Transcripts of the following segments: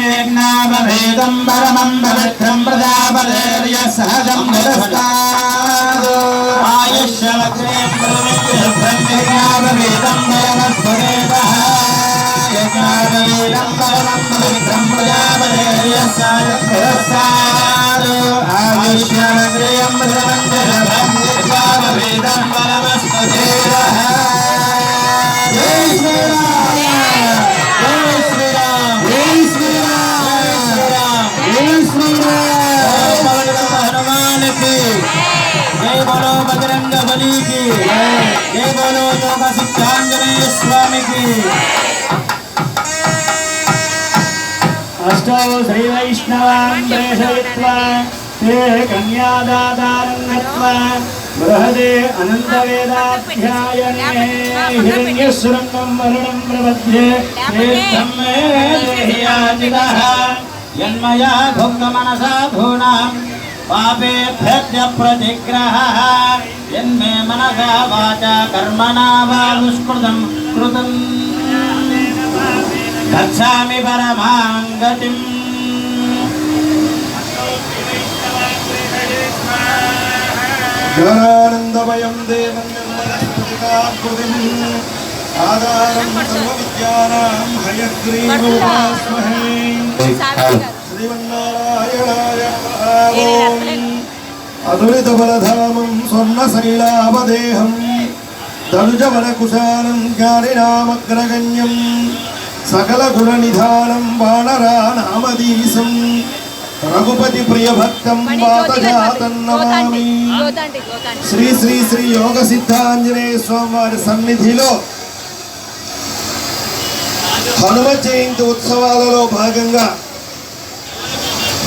यज्ञापभेदं परमं पवित्रं प्रजापतेर्यः सहजं निरस्तात् आयुष्यवक्रेन्द्रयज्ञापभेदं परमस्वदेवः यज्ञापभेदं परमं पवित्रं प्रजापतेर्यः सहजं निरस्तात् आयुष्यवक्रेन्द्रयज्ञापभेदं परमस्वदेवः जय बोलो बजरंग बली की जय बोलो योग सिद्धांजनेय स्वामी की। अष्टौ श्री वैष्णवान् प्रेषयित्वा ते कन्यादातारं नत्वा बृहदे अनन्तवेदाध्यायने हिरण्यसुरङ्गं वरुणं प्रपद्ये तीर्थं मे देहि याचितः यन्मया भुक्तमनसा धूनां पापेभ्यः प्रतिग्रहः यन्मे मनसा वाचा कर्मणा वा दुष्कृतं कृतं गच्छामि परमां गतिम्। ज्ञानानन्दमयं देवं निर्मलस्फटिकाकृतिम् आधारं सर्वविद्यानां हयग्रीवमुपास्महे श्रीमन्नारायणाय अतुलितबलधामं स्वर्णशैलापदेहं धनुजवनकुशालं ज्ञानिनामग्रगण्यं सकलगुणनिधानं वानरानामधीशं रघुपति प्रियभक्तं वातजातं नमामि। श्री श्री श्री योग सिद्धांजनेय स्वामी वाరి సన్నిధిలో హనుమ జయంతి ఉత్సవాలలో భాగంగా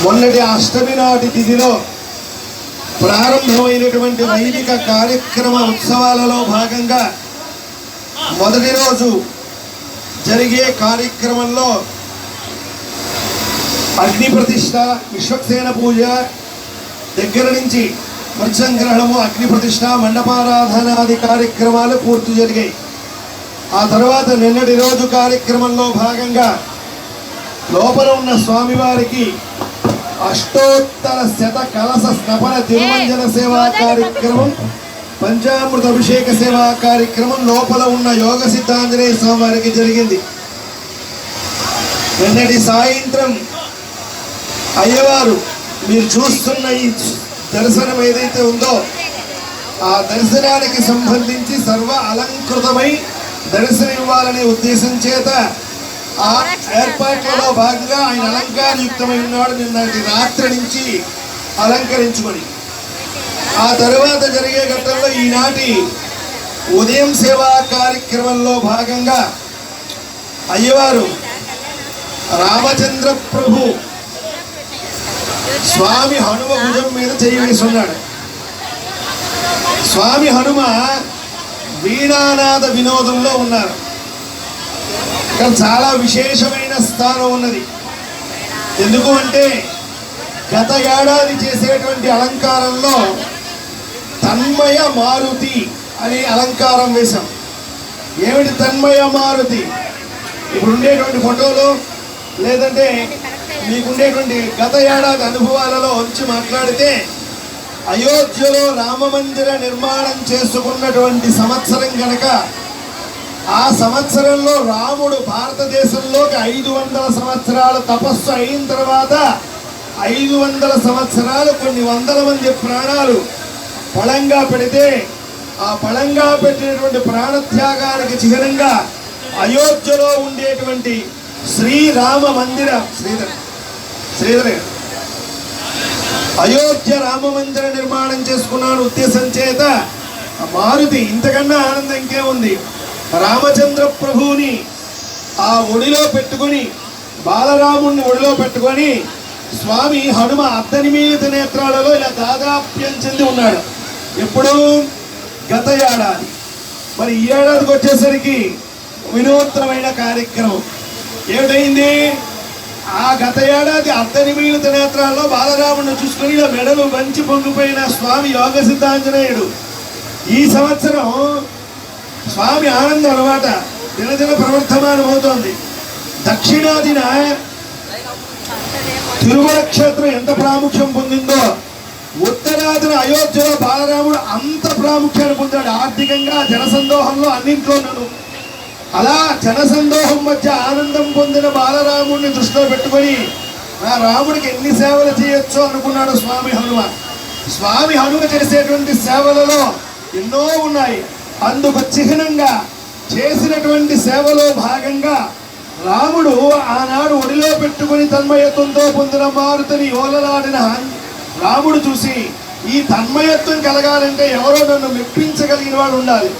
మొన్నటి అష్టమి నాటి తిథిలో ప్రారంభమైనటువంటి వైదిక కార్యక్రమ ఉత్సవాలలో భాగంగా మొదటి రోజు జరిగే కార్యక్రమంలో అగ్ని ప్రతిష్ఠ, విశ్వక్సేన పూజ దగ్గర నుంచి మృత్సంగ్రహణము, అగ్ని ప్రతిష్ఠ, మండపారాధనాది కార్యక్రమాలు పూర్తి జరిగాయి. ఆ తర్వాత నిన్నటి రోజు కార్యక్రమంలో భాగంగా లోపల ఉన్న స్వామివారికి అష్టోత్తర శత కలశ స్నపన తిరుమంజన సేవా కార్యక్రమం, పంచామృత అభిషేక సేవా కార్యక్రమం లోపల ఉన్న యోగ సిద్ధాంజనేయ స్వామి వారికి జరిగింది. నిన్నటి సాయంత్రం అయ్యవారు మీరు చూస్తున్న ఈ దర్శనం ఏదైతే ఉందో ఆ దర్శనానికి సంబంధించి సర్వ అలంకృతమై దర్శనం ఇవ్వాలనే ఉద్దేశం చేత ఆ ఏర్పాట్లలో భాగంగా ఆయన అలంకారయుక్తమై ఉన్నాడు. నిన్నటి రాత్రి నుంచి అలంకరించుకొని ఆ తరువాత జరిగే ఘట్టంలో ఈనాటి ఉదయం సేవా కార్యక్రమంలో భాగంగా అయ్యవారు రామచంద్ర ప్రభు స్వామి హనుమ భుజం మీద చేయి వేసున్నాడు. స్వామి హనుమ వీణానాద వినోదంలో ఉన్నారు. ఇక్కడ చాలా విశేషమైన స్థానం ఉన్నది. ఎందుకు అంటే గత ఏడాది చేసేటువంటి అలంకారంలో తన్మయ మారుతి అనే అలంకారం వేశాం. ఏమిటి తన్మయ మారుతి? ఇప్పుడు ఉండేటువంటి ఫోటోలు లేదంటే మీకుండేటువంటి గత ఏడాది అనుభవాలలో వచ్చి మాట్లాడితే అయోధ్యలో రామమందిర నిర్మాణం చేసుకున్నటువంటి సంవత్సరం కనుక ఆ సంవత్సరంలో రాముడు భారతదేశంలోకి 500 సంవత్సరాల తపస్సు అయిన తర్వాత 500 సంవత్సరాలు కొన్ని వందల మంది ప్రాణాలు పళంగా పెడితే ఆ పళంగా పెట్టినటువంటి ప్రాణత్యాగానికి చిహ్నంగా అయోధ్యలో ఉండేటువంటి శ్రీరామ మందిర శ్రీధర్ అయోధ్య రామ మందిర నిర్మాణం చేసుకున్నాను ఉద్దేశం చేత మారుతి. ఇంతకన్నా ఆనందం ఇంకేముంది? రామచంద్ర ప్రభువుని ఆ ఒడిలో పెట్టుకొని బాలరాముడిని ఒడిలో పెట్టుకొని స్వామి హనుమ అర్ధనిమీలిత నేత్రాలలో ఇలా దాదాప్యం చెంది ఉన్నాడు. ఎప్పుడు? గత ఏడాది. మరి ఈ ఏడాదికి వచ్చేసరికి వినూత్నమైన కార్యక్రమం ఏమిటైంది? ఆ గత ఏడాది అర్ధనిమీలిత నేత్రాల్లో బాలరాముడిని చూసుకొని ఇలా మెడలు వంచి పొంగిపోయిన స్వామి యోగ సిద్ధాంజనేయుడు ఈ సంవత్సరం స్వామి ఆనందం అన్నమాట దినదిన ప్రవర్ధమానం అవుతోంది. దక్షిణాదిన తిరుమల క్షేత్రం ఎంత ప్రాముఖ్యం పొందిందో ఉత్తరాదిన అయోధ్యలో బాలరాముడు అంత ప్రాముఖ్యాన్ని పొందాడు. ఆర్థికంగా జనసందోహంలో అన్నింట్లోనూ. అలా జనసందోహం మధ్య ఆనందం పొందిన బాలరాముడిని దృష్టిలో పెట్టుకొని నా రాముడికి ఎన్ని సేవలు చేయొచ్చో అనుకున్నాడు స్వామి హనుమ. స్వామి హనుమ చేసేటువంటి సేవలలో ఎన్నో ఉన్నాయి. అందుకు చిహ్నంగా చేసినటువంటి సేవలో భాగంగా రాముడు ఆనాడు ఒడిలో పెట్టుకుని తన్మయత్వంతో పొందిన మారుతిని ఓలలాడిన రాముడు చూసి ఈ తన్మయత్వం కలగాలంటే ఎవరో నన్ను మెప్పించగలిగిన వాడు ఉండాలి.